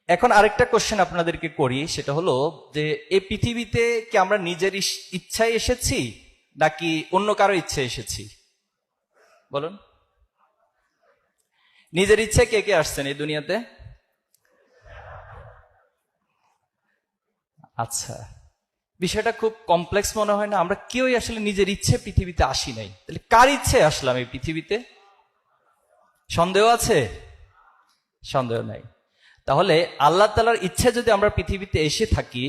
এখন আরেকটা কোশ্চেন আপনাদেরকে করি, সেটা হলো যে এই পৃথিবীতে কি আমরা নিজের ইচ্ছায় এসেছি নাকি অন্য কারো ইচ্ছে এসেছি? বলুন, নিজের ইচ্ছে কে কে আসছেন এই দুনিয়াতে? আচ্ছা, বিষয়টা খুব কমপ্লেক্স মনে হয় না? আমরা কেউই আসলে নিজের ইচ্ছে পৃথিবীতে আসি নাই, তাহলে কার ইচ্ছে আসলাম এই পৃথিবীতে? সন্দেহ আছে? সন্দেহ নাই। তাহলে আল্লাহ তাআলার ইচ্ছে যদি আমরা পৃথিবীতে এসে থাকি,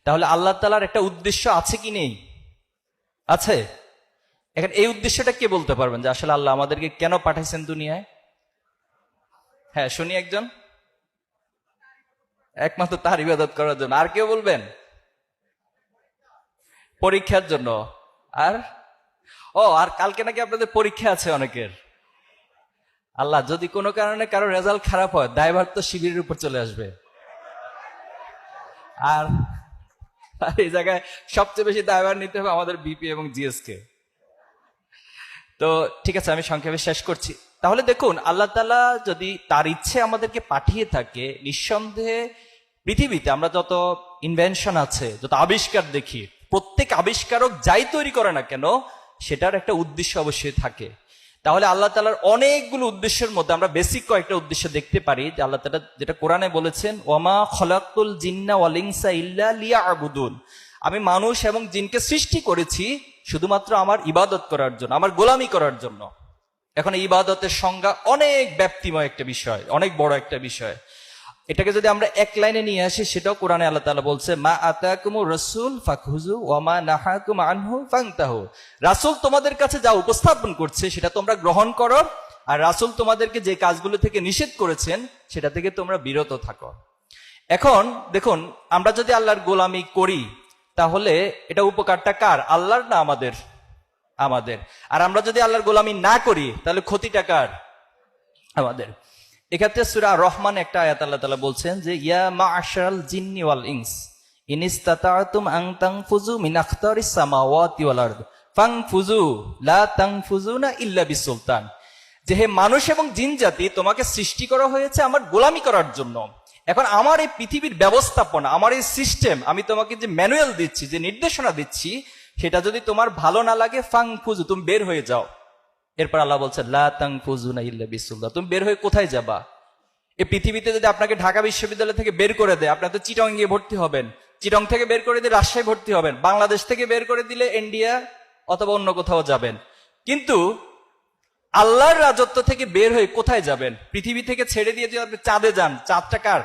তাহলে আল্লাহ তাআলার একটা উদ্দেশ্য আছে কি নেই? আছে। এখন এই উদ্দেশ্যটা কে বলতে পারবেন যে আসলে আল্লাহ আমাদেরকে কেন পাঠাইছেন দুনিয়ায়? হ্যাঁ, শুনি একজন। একমাত্র তার ইবাদত করার জন্য। আর কেউ বলবেন? পরীক্ষার জন্য। আর আর কালকে নাকি আপনাদের পরীক্ষা আছে অনেকের। আল্লাহ, যদি কোনো কারণে কারো রেজাল্ট খারাপ হয়, দায়ভার তো শিবিরের উপর চলে আসবে। আর আর এই জায়গায় সবচেয়ে বেশি দায়ভার নিতে হবে আমাদের বিপি এবং জিএস কে। তো ঠিক আছে, আমি সংক্ষেপে শেষ করছি। তাহলে দেখুন, আল্লাহ তাআলা যদি তার ইচ্ছে আমাদেরকে পাঠিয়ে থাকে, নিঃসন্দেহে পৃথিবীতে আমরা যত ইনভেনশন আছে, যত আবিষ্কার দেখি, প্রত্যেক আবিষ্কারক যাই তৈরি করে না কেন, সেটার একটা উদ্দেশ্য অবশ্যই থাকে। তাহলে আল্লাহ তাআলার অনেকগুলো উদ্দেশ্যের মধ্যে আমরা বেসিক কয়েকটা উদ্দেশ্য দেখতে পারি যে আল্লাহ তাআলা যেটা কোরআনে বলেছেন, ওয়ামা খলাকতুল জিন্না ওয়াল ইনসা ইল্লা লিয়াবুদুন, আমি মানুষ এবং জিনকে সৃষ্টি করেছি শুধুমাত্র আমার ইবাদত করার জন্য, আমার গোলামি করার জন্য। এখন এই ইবাদতের সংজ্ঞা অনেক ব্যাপ্তিময় একটা বিষয়, অনেক বড় একটা বিষয়। এটাকে যদি আমরা এক লাইনে নিয়ে আসি, সেটাও কোরআনে আল্লাহ তাআলা বলছে, মা আতাকুমুর রাসূল ফাখুযু ওয়া মা নাহাকুম আনহু ফান্তাহু। রাসূল তোমাদের কাছে যা উপস্থাপন করছে সেটা তোমরা গ্রহণ করো, আর রাসূল তোমাদেরকে যে কাজগুলো থেকে নিষেধ করেছেন সেটা থেকে তোমরা বিরত থাকো। এখন দেখুন, আমরা যদি আল্লাহর গোলামি করি, তাহলে এটা উপকারটা কার? আল্লাহর না আমাদের? আমাদের। আর আমরা যদি আল্লাহর গোলামি না করি, তাহলে ক্ষতিটা কার? আমাদের। এক্ষেত্রে সূরা রহমান একটা আয়াত আল্লাহ তাআলা বলছেন যে, ইয়া মা'শারাল জিন্নি ওয়াল ইনস ইন ইসতাতা'তুম আন তানফুযু মিন আখতারিস সামাওয়াতি ওয়াল আরদ ফানফুযু লা তানফুযুনা ইল্লা বিসুলতান। যে হে মানুষ এবং জিন জাতি, তোমাকে সৃষ্টি করা হয়েছে আমার গোলামি করার জন্য। এখন আমার এই পৃথিবীর ব্যবস্থাপনা, আমার এই সিস্টেম, আমি তোমাকে যে ম্যানুয়াল দিচ্ছি, যে নির্দেশনা দিচ্ছি, সেটা যদি তোমার ভালো না লাগে, ফানফুযু, তুমি বের হয়ে যাও। এরপর আল্লাহ বলছে, লা তানফুযুনা ইল্লা বিসুলতান, তুমি বের হয়ে কোথায় যাবা? এই পৃথিবীতে যদি আপনাকে ঢাকা বিশ্ববিদ্যালয় থেকে বের করে দেয়, আপনি তো চিটং গিয়ে ভর্তি হবেন। চিটং থেকে বের করে দিয়ে রাজশাহী ভর্তি হবেন। বাংলাদেশ থেকে বের করে দিলে ইন্ডিয়া অথবা অন্য কোথাও যাবেন। কিন্তু আল্লাহর রাজত্ব থেকে বের হয়ে কোথায় যাবেন? পৃথিবী থেকে ছেড়ে দিয়ে যদি আপনি চাঁদে যান, চাঁদটা কার?